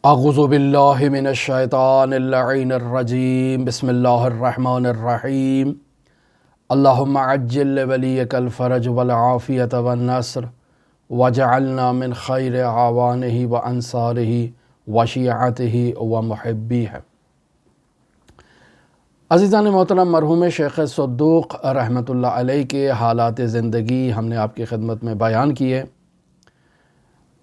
اعوذ باللہ من الشیطان اللعین الرجیم بسم اللہ الرحمن الرحیم اللہم عجل ولیک الفرج والعافیت والنصر وجعلنا من خیر اعوانہ وانصارہ وشیعتہ ومحبیہ۔ عزیزان محترم، مرحوم شیخ صدوق رحمۃ اللہ علیہ کے حالات زندگی ہم نے آپ کی خدمت میں بیان کیے۔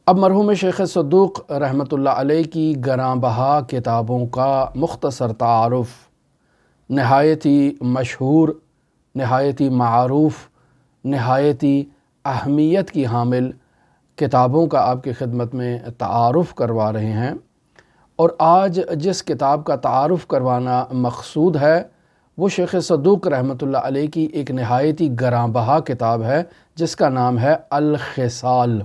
اب مرحوم شیخ صدوق رحمۃ اللہ علیہ کی گراں بہا کتابوں کا مختصر تعارف، نہایت ہی مشہور، نہایت ہی معروف، نہایت ہی اہمیت کی حامل کتابوں کا آپ کی خدمت میں تعارف کروا رہے ہیں۔ اور آج جس کتاب کا تعارف کروانا مقصود ہے وہ شیخ صدوق رحمۃ اللہ علیہ کی ایک نہایت ہی گراں بہا کتاب ہے جس کا نام ہے الخصال۔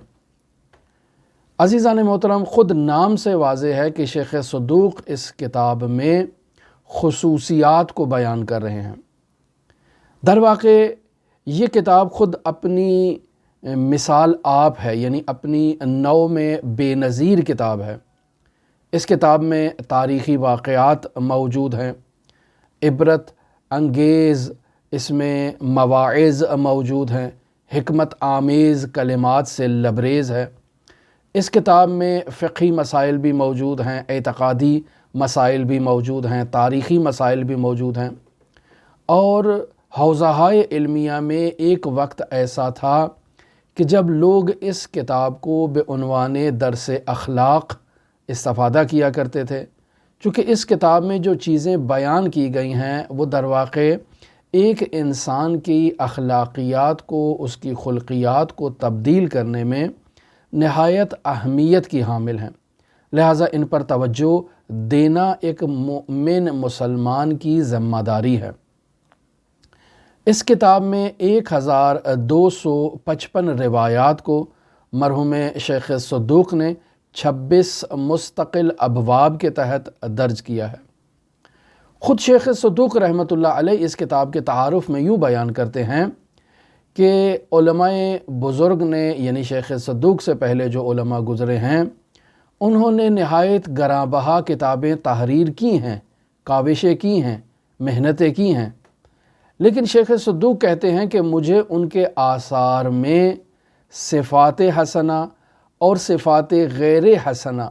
عزیزان محترم، خود نام سے واضح ہے کہ شیخ صدوق اس کتاب میں خصوصیات کو بیان کر رہے ہیں۔ در واقع یہ کتاب خود اپنی مثال آپ ہے، یعنی اپنی نوع میں بے نظیر کتاب ہے۔ اس کتاب میں تاریخی واقعات موجود ہیں، عبرت انگیز اس میں مواعظ موجود ہیں، حکمت آمیز کلمات سے لبریز ہے۔ اس کتاب میں فقہی مسائل بھی موجود ہیں، اعتقادی مسائل بھی موجود ہیں، تاریخی مسائل بھی موجود ہیں۔ اور حوزہائے علمیہ میں ایک وقت ایسا تھا کہ جب لوگ اس کتاب کو بعنوان درس اخلاق استفادہ کیا کرتے تھے، چونکہ اس کتاب میں جو چیزیں بیان کی گئی ہیں وہ در واقع ایک انسان کی اخلاقیات کو، اس کی خلقیات کو تبدیل کرنے میں نہایت اہمیت کی حامل ہیں، لہٰذا ان پر توجہ دینا ایک مومن مسلمان کی ذمہ داری ہے۔ اس کتاب میں 1255 روایات کو مرحوم شیخ صدوق نے 26 مستقل ابواب کے تحت درج کیا ہے۔ خود شیخ صدوق رحمۃ اللہ علیہ اس کتاب کے تعارف میں یوں بیان کرتے ہیں کہ علماء بزرگ نے، یعنی شیخ صدوق سے پہلے جو علماء گزرے ہیں، انہوں نے نہایت گراں بہا کتابیں تحریر کی ہیں، کاوشیں کی ہیں، محنتیں کی ہیں، لیکن شیخ صدوق کہتے ہیں کہ مجھے ان کے آثار میں صفات حسنہ اور صفات غیر حسنہ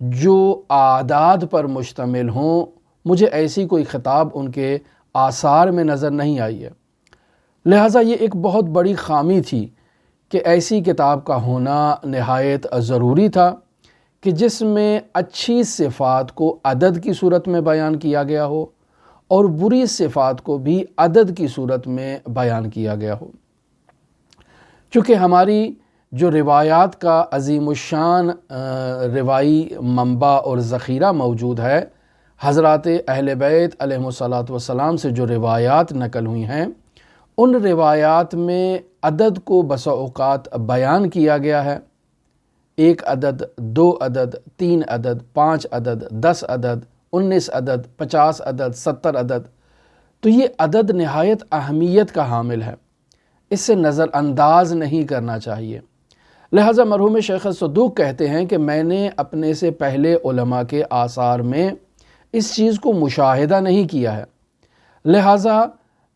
جو اعداد پر مشتمل ہوں، مجھے ایسی کوئی خطاب ان کے آثار میں نظر نہیں آئی ہے۔ لہٰذا یہ ایک بہت بڑی خامی تھی کہ ایسی کتاب کا ہونا نہایت ضروری تھا کہ جس میں اچھی صفات کو عدد کی صورت میں بیان کیا گیا ہو اور بری صفات کو بھی عدد کی صورت میں بیان کیا گیا ہو۔ چونکہ ہماری جو روایات کا عظیم الشان روائی منبع اور ذخیرہ موجود ہے، حضرات اہل بیت علیہم الصلاۃ والسلام سے جو روایات نقل ہوئی ہیں، ان روایات میں عدد کو بسا اوقات بیان کیا گیا ہے، 1 عدد، 2 عدد، 3 عدد، 5 عدد، 10 عدد، 19 عدد، 50 عدد، 70 عدد۔ تو یہ عدد نہایت اہمیت کا حامل ہے، اس سے نظر انداز نہیں کرنا چاہیے۔ لہٰذا مرحوم شیخ صدوق کہتے ہیں کہ میں نے اپنے سے پہلے علماء کے آثار میں اس چیز کو مشاہدہ نہیں کیا ہے، لہٰذا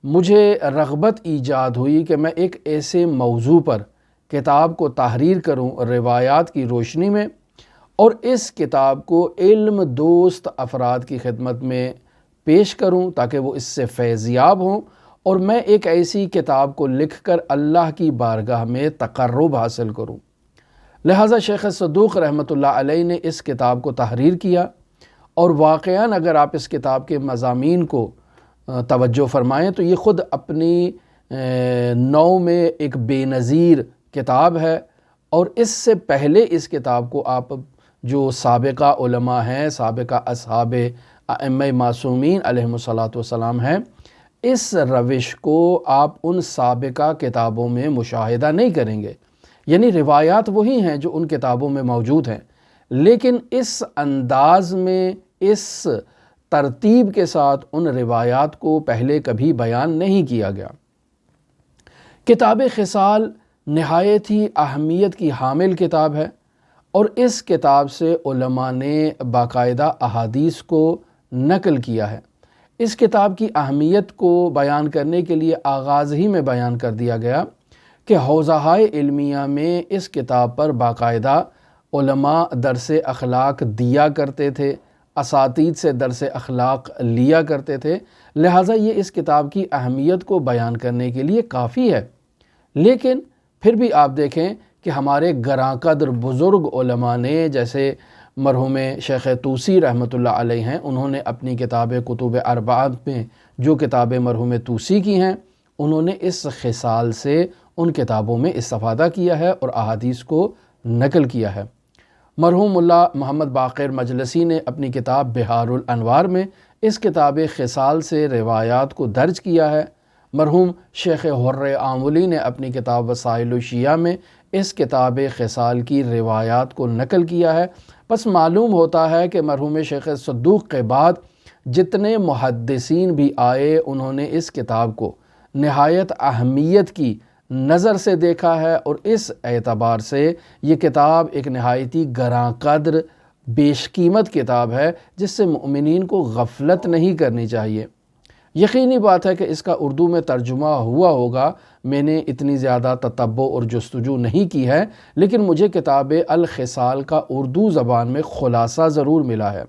مجھے رغبت ایجاد ہوئی کہ میں ایک ایسے موضوع پر کتاب کو تحریر کروں روایات کی روشنی میں، اور اس کتاب کو علم دوست افراد کی خدمت میں پیش کروں تاکہ وہ اس سے فیضیاب ہوں، اور میں ایک ایسی کتاب کو لکھ کر اللہ کی بارگاہ میں تقرب حاصل کروں۔ لہٰذا شیخ صدوق رحمۃ اللہ علیہ نے اس کتاب کو تحریر کیا، اور واقعاً اگر آپ اس کتاب کے مضامین کو توجہ فرمائیں تو یہ خود اپنی نوع میں ایک بے نظیر کتاب ہے۔ اور اس سے پہلے اس کتاب کو آپ جو سابقہ علماء ہیں، سابقہ اصحاب ائمہ معصومین علیہم الصلاۃ والسلام ہیں، اس روش کو آپ ان سابقہ کتابوں میں مشاہدہ نہیں کریں گے، یعنی روایات وہی ہیں جو ان کتابوں میں موجود ہیں، لیکن اس انداز میں، اس ترتیب کے ساتھ ان روایات کو پہلے کبھی بیان نہیں کیا گیا۔ کتاب خصال نہایت ہی اہمیت کی حامل کتاب ہے، اور اس کتاب سے علماء نے باقاعدہ احادیث کو نقل کیا ہے۔ اس کتاب کی اہمیت کو بیان کرنے کے لیے آغاز ہی میں بیان کر دیا گیا کہ حوزہائے علمیہ میں اس کتاب پر باقاعدہ علماء درس اخلاق دیا کرتے تھے، اساتید سے درس اخلاق لیا کرتے تھے، لہٰذا یہ اس کتاب کی اہمیت کو بیان کرنے کے لیے کافی ہے۔ لیکن پھر بھی آپ دیکھیں کہ ہمارے گراں قدر بزرگ علماء نے، جیسے مرحوم شیخ طوسی رحمۃ اللہ علیہ ہیں، انہوں نے اپنی کتاب کتب اربعہ میں جو کتابیں مرحوم طوسی کی ہیں، انہوں نے اس خصال سے ان کتابوں میں استفادہ کیا ہے اور احادیث کو نقل کیا ہے۔ مرحوم ملا محمد باقر مجلسی نے اپنی کتاب بہار الانوار میں اس کتاب خصال سے روایات کو درج کیا ہے۔ مرحوم شیخ حر آملی نے اپنی کتاب وسائل الشیعہ میں اس کتاب خصال کی روایات کو نقل کیا ہے۔ پس معلوم ہوتا ہے کہ مرحوم شیخ صدوق کے بعد جتنے محدثین بھی آئے، انہوں نے اس کتاب کو نہایت اہمیت کی نظر سے دیکھا ہے، اور اس اعتبار سے یہ کتاب ایک نہایتی گراں قدر بیش قیمت کتاب ہے، جس سے مؤمنین کو غفلت نہیں کرنی چاہیے۔ یقینی بات ہے کہ اس کا اردو میں ترجمہ ہوا ہوگا، میں نے اتنی زیادہ تتبع اور جستجو نہیں کی ہے، لیکن مجھے کتاب الخصال کا اردو زبان میں خلاصہ ضرور ملا ہے۔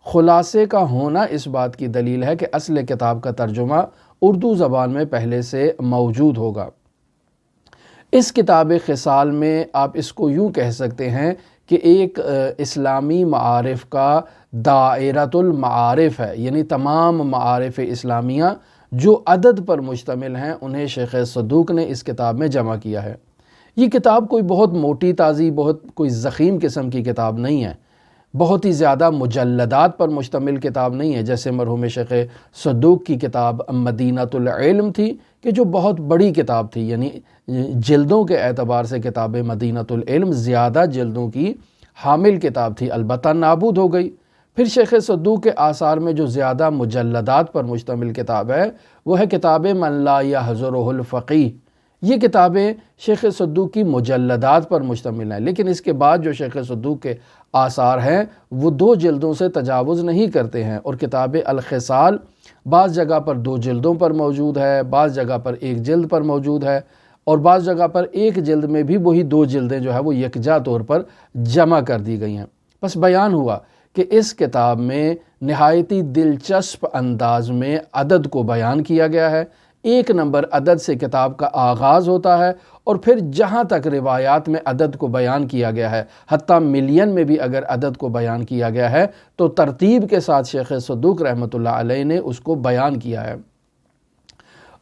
خلاصے کا ہونا اس بات کی دلیل ہے کہ اصل کتاب کا ترجمہ اردو زبان میں پہلے سے موجود ہوگا۔ اس کتاب خصال میں آپ اس کو یوں کہہ سکتے ہیں کہ ایک اسلامی معارف کا دائرۃ المعارف ہے، یعنی تمام معارف اسلامیہ جو عدد پر مشتمل ہیں انہیں شیخ صدوق نے اس کتاب میں جمع کیا ہے۔ یہ کتاب کوئی بہت موٹی تازی، بہت کوئی ضخیم قسم کی کتاب نہیں ہے، بہت ہی زیادہ مجلدات پر مشتمل کتاب نہیں ہے، جیسے مرحوم شیخ صدوق کی کتاب مدینۃ العلم تھی کہ جو بہت بڑی کتاب تھی، یعنی جلدوں کے اعتبار سے کتاب مدینۃ العلم زیادہ جلدوں کی حامل کتاب تھی، البتہ نابود ہو گئی۔ پھر شیخ صدوق کے آثار میں جو زیادہ مجلدات پر مشتمل کتاب ہے وہ ہے کتاب من لا یحضرہ الفقیہ۔ یہ کتابیں شیخ صدوق کی مجلدات پر مشتمل ہیں، لیکن اس کے بعد جو شیخ صدوق کے آثار ہیں وہ 2 جلدوں سے تجاوز نہیں کرتے ہیں، اور کتاب الخصال بعض جگہ پر 2 جلدوں پر موجود ہے، بعض جگہ پر 1 جلد پر موجود ہے، اور بعض جگہ پر 1 جلد میں بھی وہی 2 جلدیں جو ہے وہ یکجا طور پر جمع کر دی گئی ہیں۔ بس بیان ہوا کہ اس کتاب میں نہایتی دلچسپ انداز میں عدد کو بیان کیا گیا ہے۔ 1 نمبر عدد سے کتاب کا آغاز ہوتا ہے، اور پھر جہاں تک روایات میں عدد کو بیان کیا گیا ہے، حتیٰ ملین میں بھی اگر عدد کو بیان کیا گیا ہے تو ترتیب کے ساتھ شیخ صدوق رحمۃ اللہ علیہ نے اس کو بیان کیا ہے۔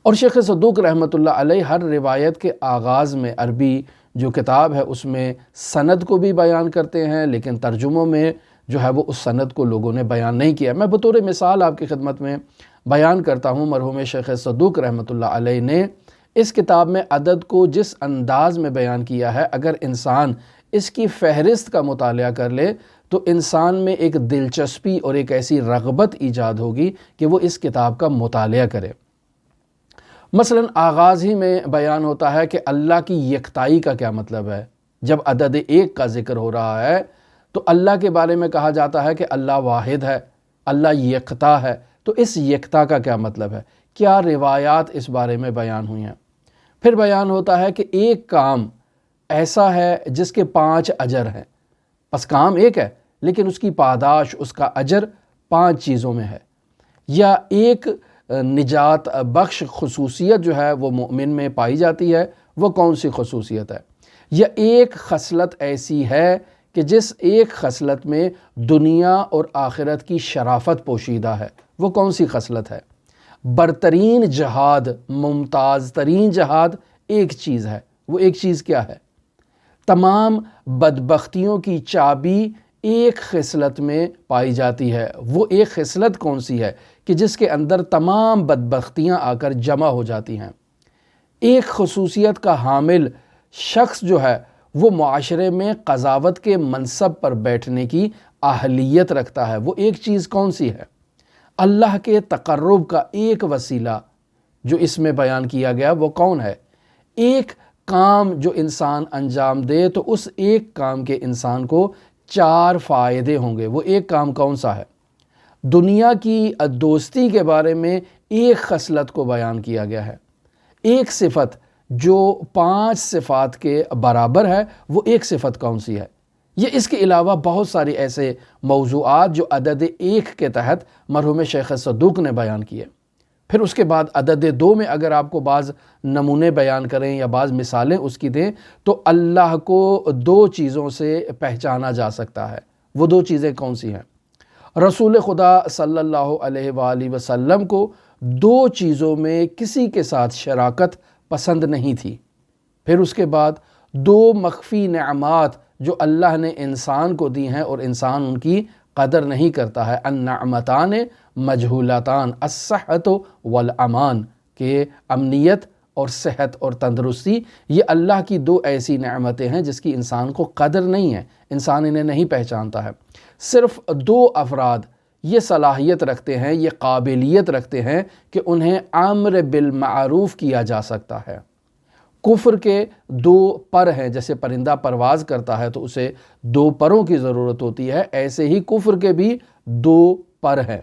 اور شیخ صدوق رحمۃ اللہ علیہ ہر روایت کے آغاز میں عربی جو کتاب ہے اس میں سند کو بھی بیان کرتے ہیں، لیکن ترجموں میں جو ہے وہ اس سند کو لوگوں نے بیان نہیں کیا۔ میں بطور مثال آپ کی خدمت میں بیان کرتا ہوں، مرحوم شیخ صدوق رحمۃ اللہ علیہ نے اس کتاب میں عدد کو جس انداز میں بیان کیا ہے، اگر انسان اس کی فہرست کا مطالعہ کر لے تو انسان میں ایک دلچسپی اور ایک ایسی رغبت ایجاد ہوگی کہ وہ اس کتاب کا مطالعہ کرے۔ مثلا آغاز ہی میں بیان ہوتا ہے کہ اللہ کی یکتائی کا کیا مطلب ہے۔ جب عدد 1 کا ذکر ہو رہا ہے تو اللہ کے بارے میں کہا جاتا ہے کہ اللہ واحد ہے، اللہ یکتا ہے، تو اس یکتا کا کیا مطلب ہے، کیا روایات اس بارے میں بیان ہوئی ہیں۔ پھر بیان ہوتا ہے کہ ایک کام ایسا ہے جس کے 5 اجر ہیں، بس کام ایک ہے لیکن اس کی پاداش، اس کا اجر 5 چیزوں میں ہے۔ یا ایک نجات بخش خصوصیت جو ہے وہ مومن میں پائی جاتی ہے، وہ کون سی خصوصیت ہے۔ یا ایک خصلت ایسی ہے کہ جس ایک خصلت میں دنیا اور آخرت کی شرافت پوشیدہ ہے، وہ کون سی خصلت ہے۔ برترین جہاد، ممتاز ترین جہاد ایک چیز ہے، وہ ایک چیز کیا ہے۔ تمام بدبختیوں کی چابی ایک خصلت میں پائی جاتی ہے، وہ ایک خصلت کون سی ہے کہ جس کے اندر تمام بدبختیاں آ کر جمع ہو جاتی ہیں۔ ایک خصوصیت کا حامل شخص جو ہے وہ معاشرے میں قضاوت کے منصب پر بیٹھنے کی اہلیت رکھتا ہے، وہ ایک چیز کون سی ہے۔ اللہ کے تقرب کا ایک وسیلہ جو اس میں بیان کیا گیا وہ کون ہے۔ ایک کام جو انسان انجام دے تو اس ایک کام کے انسان کو 4 فائدے ہوں گے۔ وہ ایک کام کون سا ہے؟ دنیا کی دوستی کے بارے میں ایک خصلت کو بیان کیا گیا ہے، ایک صفت جو 5 صفات کے برابر ہے، وہ ایک صفت کون سی ہے؟ یہ اس کے علاوہ بہت ساری ایسے موضوعات جو عدد 1 کے تحت مرحوم شیخ صدوق نے بیان کیے۔ پھر اس کے بعد عدد 2 میں اگر آپ کو بعض نمونے بیان کریں یا بعض مثالیں اس کی دیں تو اللہ کو 2 چیزوں سے پہچانا جا سکتا ہے۔ وہ 2 چیزیں کون سی ہیں؟ رسول خدا صلی اللہ علیہ وآلہ وسلم کو 2 چیزوں میں کسی کے ساتھ شراکت پسند نہیں تھی۔ پھر اس کے بعد 2 مخفی نعمات جو اللہ نے انسان کو دی ہیں اور انسان ان کی قدر نہیں کرتا ہے، النعمتان مجہولتان الصحت والامان، کہ امنیت اور صحت اور تندرستی یہ اللہ کی 2 ایسی نعمتیں ہیں جس کی انسان کو قدر نہیں ہے، انسان انہیں نہیں پہچانتا ہے۔ صرف 2 افراد یہ صلاحیت رکھتے ہیں، یہ قابلیت رکھتے ہیں کہ انہیں امر بالمعروف کیا جا سکتا ہے۔ کفر کے 2 پر ہیں، جیسے پرندہ پرواز کرتا ہے تو اسے 2 پروں کی ضرورت ہوتی ہے، ایسے ہی کفر کے بھی 2 پر ہیں۔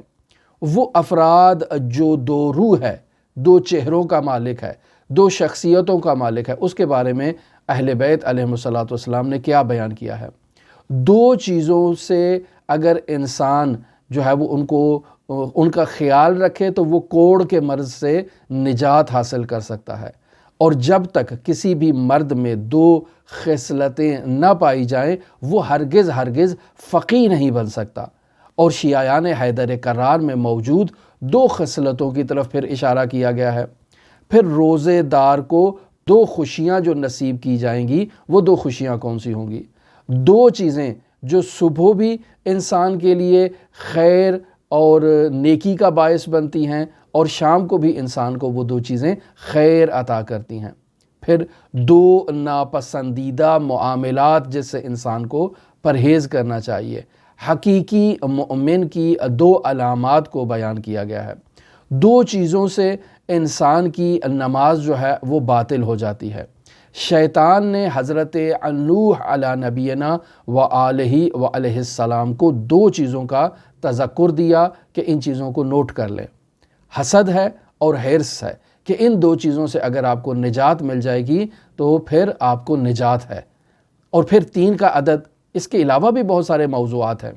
وہ افراد جو 2 روح ہے، 2 چہروں کا مالک ہے، 2 شخصیتوں کا مالک ہے، اس کے بارے میں اہل بیت علیہم السلام نے کیا بیان کیا ہے؟ 2 چیزوں سے اگر انسان جو ہے وہ ان کا خیال رکھے تو وہ کوڑ کے مرض سے نجات حاصل کر سکتا ہے، اور جب تک کسی بھی مرد میں 2 خصلتیں نہ پائی جائیں وہ ہرگز فقیہ نہیں بن سکتا۔ اور شیعیان حیدر کرار میں موجود 2 خصلتوں کی طرف پھر اشارہ کیا گیا ہے۔ پھر روزے دار کو 2 خوشیاں جو نصیب کی جائیں گی، وہ 2 خوشیاں کون سی ہوں گی؟ 2 چیزیں جو صبح بھی انسان کے لیے خیر اور نیکی کا باعث بنتی ہیں اور شام کو بھی انسان کو وہ 2 چیزیں خیر عطا کرتی ہیں۔ پھر 2 ناپسندیدہ معاملات جس سے انسان کو پرہیز کرنا چاہیے۔ حقیقی مومن کی 2 علامات کو بیان کیا گیا ہے۔ 2 چیزوں سے انسان کی نماز جو ہے وہ باطل ہو جاتی ہے۔ شیطان نے حضرت نوح علی نبینا و آلہ و علیہ السلام کو 2 چیزوں کا تذکر دیا کہ ان چیزوں کو نوٹ کر لیں، حسد ہے اور حرص ہے، کہ ان 2 چیزوں سے اگر آپ کو نجات مل جائے گی تو پھر آپ کو نجات ہے۔ اور پھر 3 کا عدد، اس کے علاوہ بھی بہت سارے موضوعات ہیں۔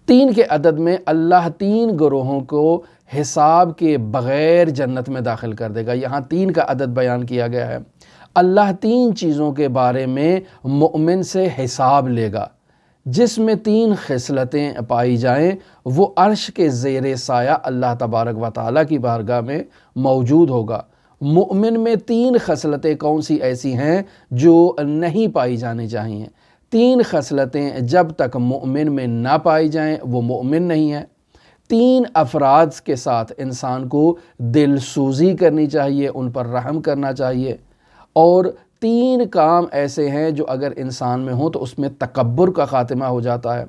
3 کے عدد میں اللہ 3 گروہوں کو حساب کے بغیر جنت میں داخل کر دے گا۔ یہاں 3 کا عدد بیان کیا گیا ہے۔ اللہ 3 چیزوں کے بارے میں مومن سے حساب لے گا، جس میں 3 خصلتیں پائی جائیں وہ عرش کے زیر سایہ اللہ تبارک و تعالیٰ کی بارگاہ میں موجود ہوگا۔ مومن میں 3 خصلتیں کون سی ایسی ہیں جو نہیں پائی جانی چاہیے؟ 3 خصلتیں جب تک مومن میں نہ پائی جائیں وہ مومن نہیں ہے۔ 3 افراد کے ساتھ انسان کو دل سوزی کرنی چاہیے، ان پر رحم کرنا چاہیے، اور 3 کام ایسے ہیں جو اگر انسان میں ہوں تو اس میں تکبر کا خاتمہ ہو جاتا ہے۔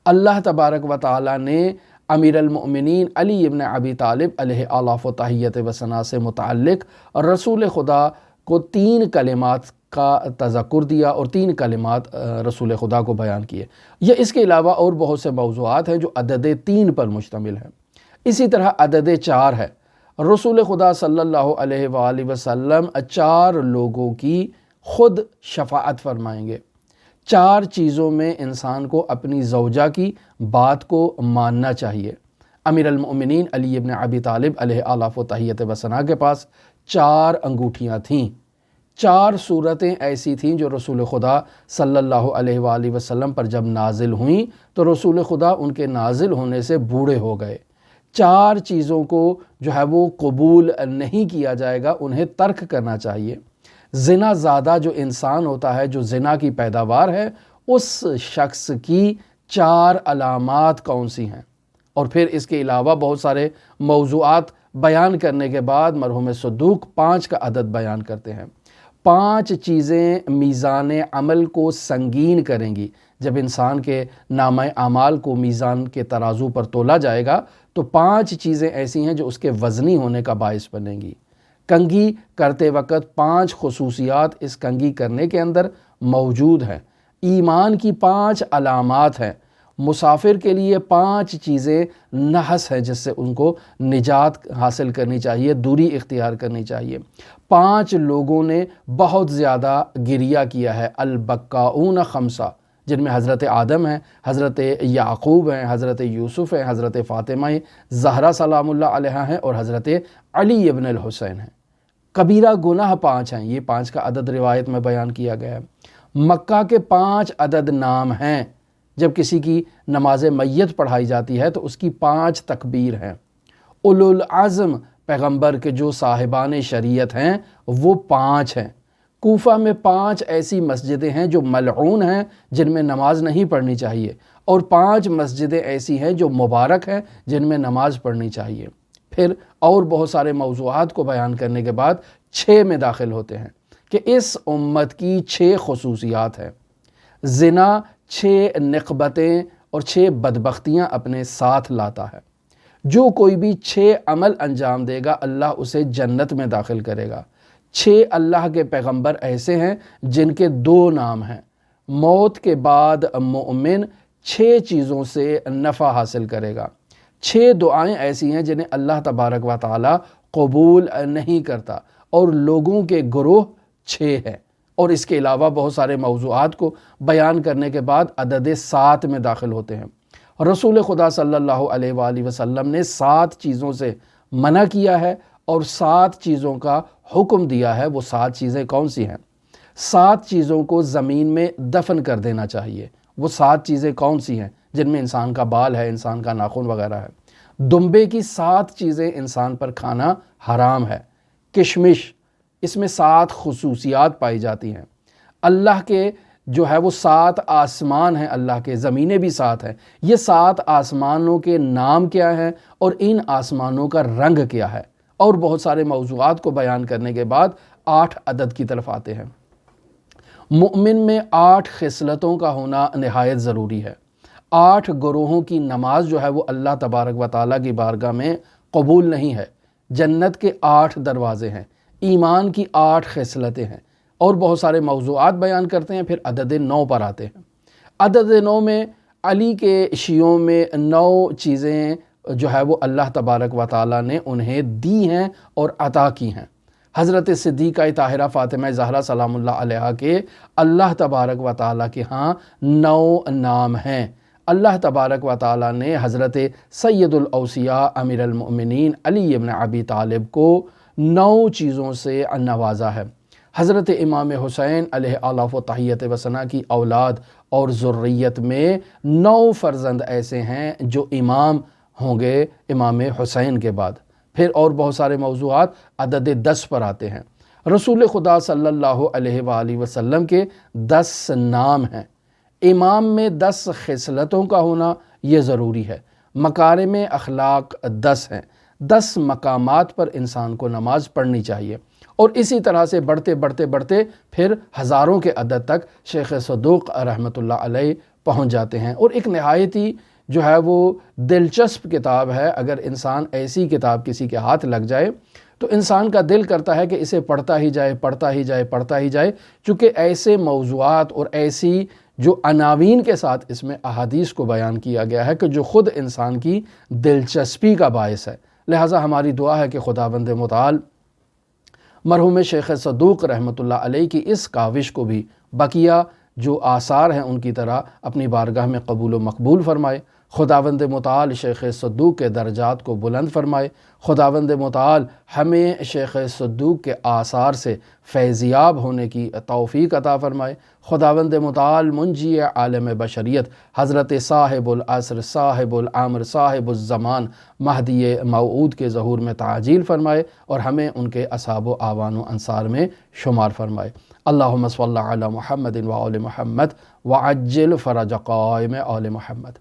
اللہ تبارک و تعالیٰ نے امیر المؤمنین علی ابن ابی طالب علیہ آلاف و تحیت و ثنا سے متعلق رسول خدا کو 3 کلمات کا تذکر دیا اور 3 کلمات رسول خدا کو بیان کیے۔ یہ اس کے علاوہ اور بہت سے موضوعات ہیں جو عدد 3 پر مشتمل ہیں۔ اسی طرح عدد 4 ہے۔ رسول خدا صلی اللہ علیہ وآلہ وسلم 4 لوگوں کی خود شفاعت فرمائیں گے۔ 4 چیزوں میں انسان کو اپنی زوجہ کی بات کو ماننا چاہیے۔ امیر المؤمنین علی ابن ابی طالب علیہ آلاف و تحیت و ثنا کے پاس 4 انگوٹھیاں تھیں۔ 4 صورتیں ایسی تھیں جو رسول خدا صلی اللہ علیہ وآلہ وسلم پر جب نازل ہوئیں تو رسول خدا ان کے نازل ہونے سے بوڑھے ہو گئے۔ 4 چیزوں کو جو ہے وہ قبول نہیں کیا جائے گا، انہیں ترک کرنا چاہیے۔ زنا زادہ جو انسان ہوتا ہے، جو زنا کی پیداوار ہے، اس شخص کی 4 علامات کون سی ہیں؟ اور پھر اس کے علاوہ بہت سارے موضوعات بیان کرنے کے بعد مرحوم صدوق 5 کا عدد بیان کرتے ہیں۔ 5 چیزیں میزان عمل کو سنگین کریں گی۔ جب انسان کے نامہ اعمال کو میزان کے ترازو پر تولا جائے گا تو 5 چیزیں ایسی ہیں جو اس کے وزنی ہونے کا باعث بنیں گی۔ کنگھی کرتے وقت 5 خصوصیات اس کنگھی کرنے کے اندر موجود ہیں۔ ایمان کی 5 علامات ہیں۔ مسافر کے لیے 5 چیزیں نحس ہیں جس سے ان کو نجات حاصل کرنی چاہیے، دوری اختیار کرنی چاہیے۔ 5 لوگوں نے بہت زیادہ گریہ کیا ہے، البکاؤن 5، جن میں حضرت آدم ہیں، حضرت یعقوب ہیں، حضرت یوسف ہیں، حضرت فاطمہ زہرا سلام اللہ علیہا ہیں، اور حضرت علی ابن الحسین ہیں۔ کبیرہ گناہ 5 ہیں، یہ 5 کا عدد روایت میں بیان کیا گیا ہے۔ مکہ کے 5 عدد نام ہیں، جب کسی کی نماز میت پڑھائی جاتی ہے تو اس کی 5 تکبیر ہیں۔ اولو العزم پیغمبر کے جو صاحبان شریعت ہیں وہ 5 ہیں۔ کوفہ میں 5 ایسی مسجدیں ہیں جو ملعون ہیں، جن میں نماز نہیں پڑھنی چاہیے، اور 5 مسجدیں ایسی ہیں جو مبارک ہیں، جن میں نماز پڑھنی چاہیے۔ پھر اور بہت سارے موضوعات کو بیان کرنے کے بعد 6 میں داخل ہوتے ہیں کہ اس امت کی 6 خصوصیات ہیں۔ زنا 6 نقبتیں اور 6 بدبختیاں اپنے ساتھ لاتا ہے۔ جو کوئی بھی 6 عمل انجام دے گا اللہ اسے جنت میں داخل کرے گا۔ 6 اللہ کے پیغمبر ایسے ہیں جن کے 2 نام ہیں۔ موت کے بعد مومن 6 چیزوں سے نفع حاصل کرے گا۔ 6 دعائیں ایسی ہیں جنہیں اللہ تبارک و تعالی قبول نہیں کرتا، اور لوگوں کے گروہ 6 ہیں، اور اس کے علاوہ بہت سارے موضوعات کو بیان کرنے کے بعد عدد 7 میں داخل ہوتے ہیں۔ رسول خدا صلی اللہ علیہ وآلہ وسلم نے 7 چیزوں سے منع کیا ہے اور 7 چیزوں کا حکم دیا ہے۔ وہ 7 چیزیں کون سی ہیں؟ 7 چیزوں کو زمین میں دفن کر دینا چاہیے۔ وہ 7 چیزیں کون سی ہیں؟ جن میں انسان کا بال ہے، انسان کا ناخن وغیرہ ہے۔ دمبے کی 7 چیزیں انسان پر کھانا حرام ہے۔ کشمش، اس میں 7 خصوصیات پائی جاتی ہیں۔ اللہ کے جو ہے وہ 7 آسمان ہیں، اللہ کے زمینیں بھی 7 ہیں۔ یہ 7 آسمانوں کے نام کیا ہیں اور ان آسمانوں کا رنگ کیا ہے، اور بہت سارے موضوعات کو بیان کرنے کے بعد 8 عدد کی طرف آتے ہیں۔ مومن میں 8 خصلتوں کا ہونا نہایت ضروری ہے۔ 8 گروہوں کی نماز جو ہے وہ اللہ تبارک و تعالیٰ کی بارگاہ میں قبول نہیں ہے۔ جنت کے 8 دروازے ہیں، ایمان کی 8 خصلتیں ہیں، اور بہت سارے موضوعات بیان کرتے ہیں۔ پھر عدد 9 پر آتے ہیں۔ عدد 9 میں علی کے شیعوں میں 9 چیزیں جو ہے وہ اللہ تبارک و تعالیٰ نے انہیں دی ہیں اور عطا کی ہیں۔ حضرت صدیقہ طاہرہ فاطمہ زہرا سلام اللہ علیہا کے اللہ تبارک و تعالیٰ کے ہاں 9 نام ہیں۔ اللہ تبارک و تعالیٰ نے حضرت سید الاوصیاء امیر المؤمنین علی ابن ابی طالب کو 9 چیزوں سے نوازا ہے۔ حضرت امام حسین علیہ آلاف و تحیت و ثنا کی اولاد اور ذریت میں 9 فرزند ایسے ہیں جو امام ہوں گے امام حسین کے بعد۔ پھر اور بہت سارے موضوعات عدد 10 پر آتے ہیں۔ رسول خدا صلی اللہ علیہ وآلہ وسلم کے 10 نام ہیں۔ امام میں 10 خصلتوں کا ہونا یہ ضروری ہے۔ مکارم اخلاق 10 ہیں۔ 10 مقامات پر انسان کو نماز پڑھنی چاہیے، اور اسی طرح سے بڑھتے بڑھتے بڑھتے پھر ہزاروں کے عدد تک شیخ صدوق رحمۃ اللہ علیہ پہنچ جاتے ہیں۔ اور ایک نہایت ہی جو ہے وہ دلچسپ کتاب ہے۔ اگر انسان ایسی کتاب کسی کے ہاتھ لگ جائے تو انسان کا دل کرتا ہے کہ اسے پڑھتا ہی جائے، پڑھتا ہی جائے، پڑھتا ہی جائے، چونکہ ایسے موضوعات اور ایسی جو عناوین کے ساتھ اس میں احادیث کو بیان کیا گیا ہے کہ جو خود انسان کی دلچسپی کا باعث ہے۔ لہٰذا ہماری دعا ہے کہ خداوند متعال مرحوم شیخ صدوق رحمۃ اللہ علیہ کی اس کاوش کو بھی بقیہ جو آثار ہیں ان کی طرح اپنی بارگاہ میں قبول و مقبول فرمائے۔ خداوند متعال شیخ صدوق کے درجات کو بلند فرمائے۔ خداوند متعال ہمیں شیخ صدوق کے آثار سے فیضیاب ہونے کی توفیق عطا فرمائے۔ خداوند متعال منجی عالم بشریت حضرت صاحب العصر، صاحب العمر، صاحب الزمان مہدی موعود کے ظہور میں تعجیل فرمائے، اور ہمیں ان کے اصحاب و اعوان و انصار میں شمار فرمائے۔ اللہم صلی علی محمد و آل محمد وعجل فرج قائم آل محمد۔